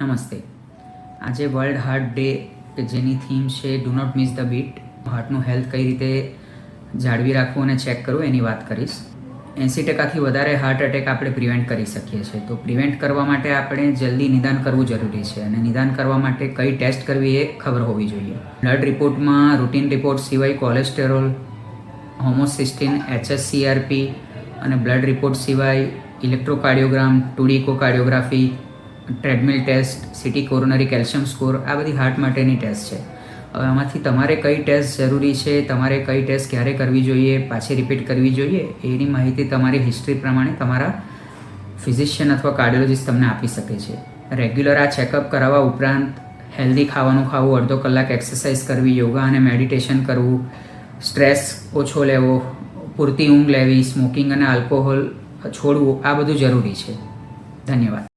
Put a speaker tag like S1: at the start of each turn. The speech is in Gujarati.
S1: નમસ્તે. આજે વર્લ્ડ હાર્ટ ડે કે જેની થીમ છે do not miss the beat. હાર્ટનું હેલ્થ કઈ રીતે જાળવી રાખવું અને ચેક કરવું એની વાત કરીશ. 80% વધારે હાર્ટ એટેક આપણે પ્રિવેન્ટ કરી શકીએ છીએ. તો પ્રિવેન્ટ કરવા માટે આપણે જલ્દી નિદાન કરવું જરૂરી છે અને નિદાન કરવા માટે કઈ ટેસ્ટ કરવી એ ખબર હોવી જોઈએ. બ્લડ રિપોર્ટમાં રૂટીન રિપોર્ટ સિવાય કોલેસ્ટેરોલ, હોમોસિસ્ટિન, HSCRP અને બ્લડ રિપોર્ટ સિવાય electrocardiogram, 2D echocardiography, treadmill test, CT coronary calcium score, આ બધી હાર્ટ માટેની ટેસ્ટ છે. હવે આમાંથી તમારે કઈ ટેસ્ટ જરૂરી છે, તમારે કઈ ટેસ્ટ ક્યારે કરવી જોઈએ, પાછી રિપીટ કરવી જોઈએ, એની માહિતી તમારી હિસ્ટ્રી પ્રમાણે તમારા ફિઝિશિયન અથવા કાર્ડિયોલોજિસ્ટ તમને આપી શકે છે. રેગ્યુલર આ ચેકઅપ કરાવવા ઉપરાંત હેલ્ધી ખાવાનું ખાવું, અડધો કલાક એક્સરસાઇઝ કરવી, યોગા અને મેડિટેશન કરવું, સ્ટ્રેસ ઓછો લેવો, પૂરતી ઊંઘ લેવી, સ્મોકિંગ અને આલ્કોહોલ છોડવું, આ બધું જરૂરી છે. ધન્યવાદ.